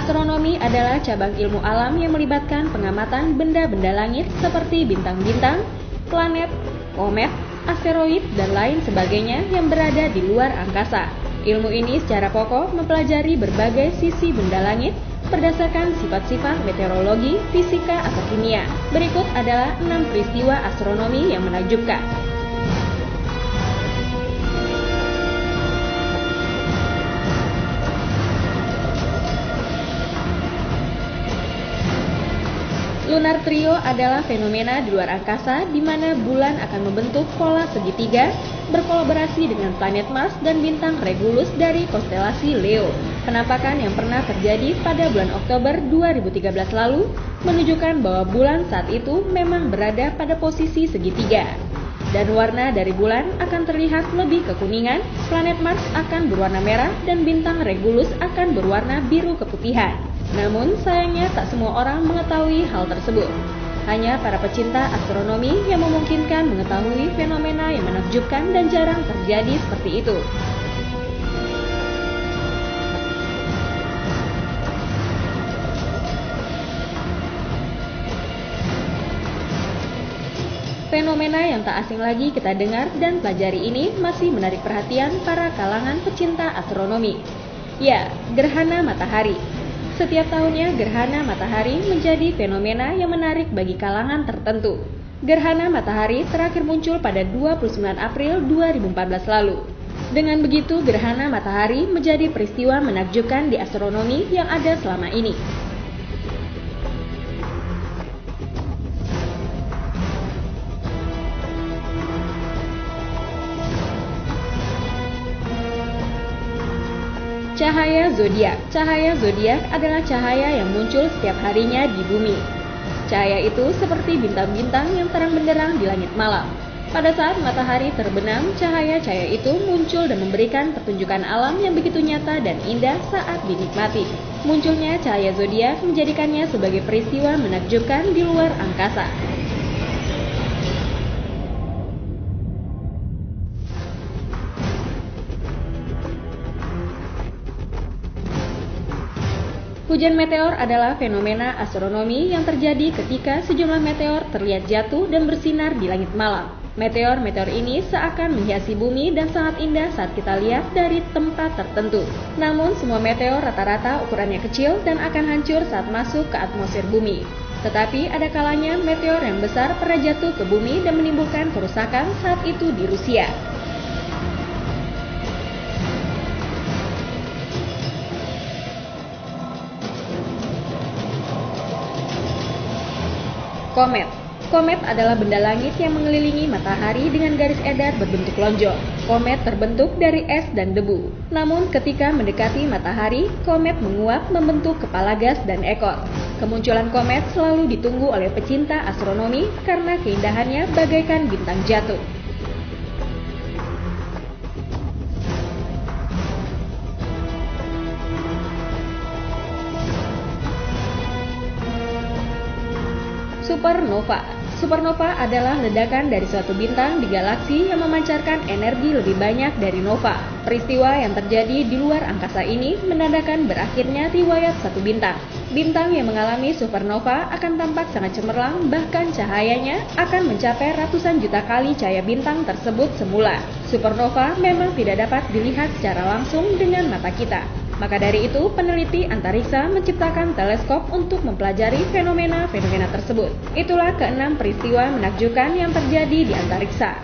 Astronomi adalah cabang ilmu alam yang melibatkan pengamatan benda-benda langit seperti bintang-bintang, planet, komet, asteroid, dan lain sebagainya yang berada di luar angkasa. Ilmu ini secara pokok mempelajari berbagai sisi benda langit berdasarkan sifat-sifat meteorologi, fisika, atau kimia. Berikut adalah 6 peristiwa astronomi yang menakjubkan. Lunar trio adalah fenomena di luar angkasa di mana bulan akan membentuk pola segitiga berkolaborasi dengan planet Mars dan bintang Regulus dari konstelasi Leo. Penampakan yang pernah terjadi pada bulan Oktober 2013 lalu menunjukkan bahwa bulan saat itu memang berada pada posisi segitiga. Dan warna dari bulan akan terlihat lebih kekuningan, planet Mars akan berwarna merah, dan bintang Regulus akan berwarna biru keputihan. Namun sayangnya tak semua orang mengetahui hal tersebut. Hanya para pecinta astronomi yang memungkinkan mengetahui fenomena yang menakjubkan dan jarang terjadi seperti itu. Fenomena yang tak asing lagi kita dengar dan pelajari ini masih menarik perhatian para kalangan pecinta astronomi. Ya, gerhana matahari. Setiap tahunnya gerhana matahari menjadi fenomena yang menarik bagi kalangan tertentu. Gerhana matahari terakhir muncul pada 29 April 2014 lalu. Dengan begitu, gerhana matahari menjadi peristiwa menakjubkan di astronomi yang ada selama ini. Cahaya zodiak. Cahaya zodiak adalah cahaya yang muncul setiap harinya di bumi. Cahaya itu seperti bintang-bintang yang terang benderang di langit malam. Pada saat matahari terbenam, cahaya-cahaya itu muncul dan memberikan pertunjukan alam yang begitu nyata dan indah saat dinikmati. Munculnya cahaya zodiak menjadikannya sebagai peristiwa menakjubkan di luar angkasa. Hujan meteor adalah fenomena astronomi yang terjadi ketika sejumlah meteor terlihat jatuh dan bersinar di langit malam. Meteor-meteor ini seakan menghiasi bumi dan sangat indah saat kita lihat dari tempat tertentu. Namun semua meteor rata-rata ukurannya kecil dan akan hancur saat masuk ke atmosfer bumi. Tetapi ada kalanya meteor yang besar pernah jatuh ke bumi dan menimbulkan kerusakan, saat itu di Rusia. Komet. Komet adalah benda langit yang mengelilingi matahari dengan garis edar berbentuk lonjong. Komet terbentuk dari es dan debu. Namun ketika mendekati matahari, komet menguap membentuk kepala gas dan ekor. Kemunculan komet selalu ditunggu oleh pecinta astronomi karena keindahannya bagaikan bintang jatuh. Supernova. Supernova adalah ledakan dari suatu bintang di galaksi yang memancarkan energi lebih banyak dari nova. Peristiwa yang terjadi di luar angkasa ini menandakan berakhirnya riwayat satu bintang. Bintang yang mengalami supernova akan tampak sangat cemerlang, bahkan cahayanya akan mencapai ratusan juta kali cahaya bintang tersebut semula. Supernova memang tidak dapat dilihat secara langsung dengan mata kita. Maka dari itu, peneliti antariksa menciptakan teleskop untuk mempelajari fenomena-fenomena tersebut. Itulah keenam peristiwa menakjubkan yang terjadi di antariksa.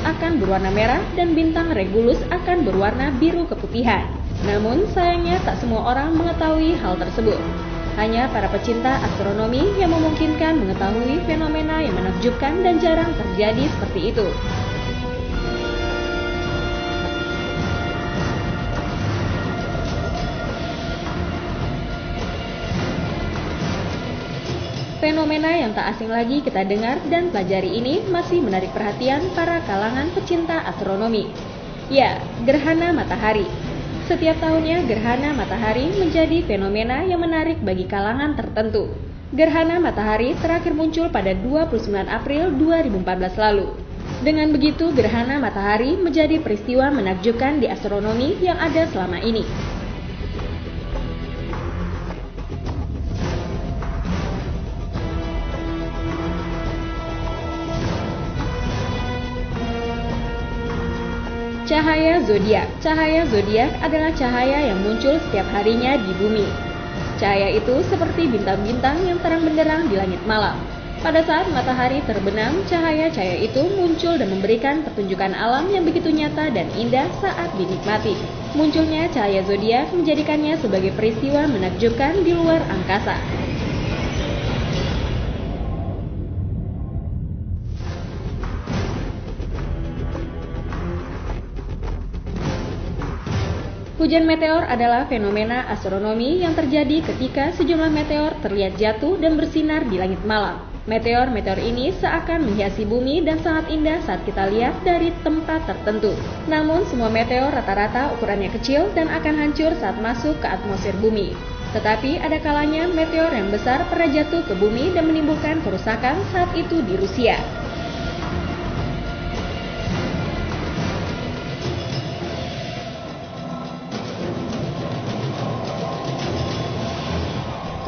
akan berwarna merah dan bintang Regulus akan berwarna biru keputihan. Namun sayangnya tak semua orang mengetahui hal tersebut. Hanya para pecinta astronomi yang memungkinkan mengetahui fenomena yang menakjubkan dan jarang terjadi seperti itu. Fenomena yang tak asing lagi kita dengar dan pelajari ini masih menarik perhatian para kalangan pecinta astronomi. Ya, gerhana matahari. Setiap tahunnya gerhana matahari menjadi fenomena yang menarik bagi kalangan tertentu. Gerhana matahari terakhir muncul pada 29 April 2014 lalu. Dengan begitu, gerhana matahari menjadi peristiwa menakjubkan di astronomi yang ada selama ini. Cahaya zodiak. Cahaya zodiak adalah cahaya yang muncul setiap harinya di bumi. Cahaya itu seperti bintang-bintang yang terang benderang di langit malam. Pada saat matahari terbenam, cahaya-cahaya itu muncul dan memberikan pertunjukan alam yang begitu nyata dan indah saat dinikmati. Munculnya cahaya zodiak menjadikannya sebagai peristiwa menakjubkan di luar angkasa. Hujan meteor adalah fenomena astronomi yang terjadi ketika sejumlah meteor terlihat jatuh dan bersinar di langit malam. Meteor-meteor ini seakan menghiasi bumi dan sangat indah saat kita lihat dari tempat tertentu. Namun semua meteor rata-rata ukurannya kecil dan akan hancur saat masuk ke atmosfer bumi. Tetapi ada kalanya meteor yang besar pernah jatuh ke bumi dan menimbulkan kerusakan saat itu di Rusia.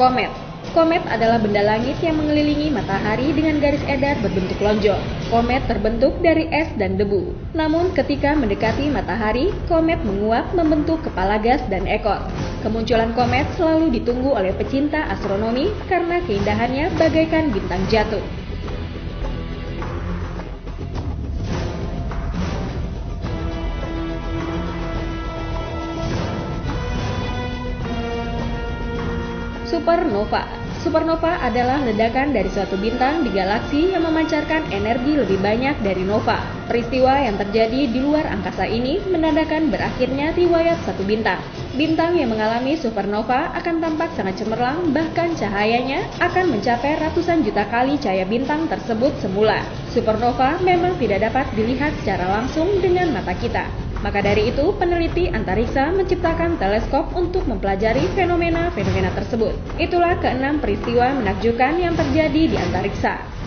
Komet. Komet adalah benda langit yang mengelilingi matahari dengan garis edar berbentuk lonjong. Komet terbentuk dari es dan debu. Namun ketika mendekati matahari, komet menguap membentuk kepala gas dan ekor. Kemunculan komet selalu ditunggu oleh pecinta astronomi karena keindahannya bagaikan bintang jatuh. Supernova. Supernova adalah ledakan dari suatu bintang di galaksi yang memancarkan energi lebih banyak dari nova. Peristiwa yang terjadi di luar angkasa ini menandakan berakhirnya riwayat satu bintang. Bintang yang mengalami supernova akan tampak sangat cemerlang, bahkan cahayanya akan mencapai ratusan juta kali cahaya bintang tersebut semula. Supernova memang tidak dapat dilihat secara langsung dengan mata kita. Maka dari itu, peneliti antariksa menciptakan teleskop untuk mempelajari fenomena-fenomena tersebut. Itulah keenam peristiwa menakjubkan yang terjadi di antariksa.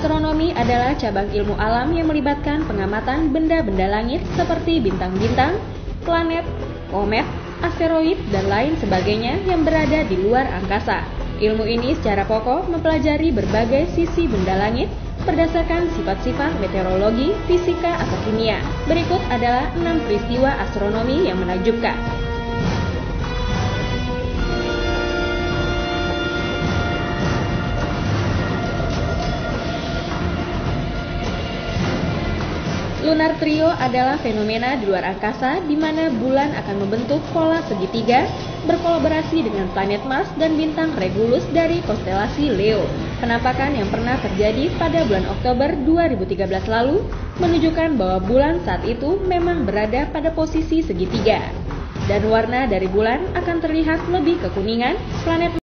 Astronomi adalah cabang ilmu alam yang melibatkan pengamatan benda-benda langit seperti bintang-bintang, planet, komet, asteroid, dan lain sebagainya yang berada di luar angkasa. Ilmu ini secara pokok mempelajari berbagai sisi benda langit berdasarkan sifat-sifat meteorologi, fisika, atau kimia. Berikut adalah 6 peristiwa astronomi yang menakjubkan. Lunar trio adalah fenomena di luar angkasa di mana bulan akan membentuk pola segitiga berkolaborasi dengan planet Mars dan bintang Regulus dari konstelasi Leo. Penampakan yang pernah terjadi pada bulan Oktober 2013 lalu menunjukkan bahwa bulan saat itu memang berada pada posisi segitiga. Dan warna dari bulan akan terlihat lebih kekuningan. Planet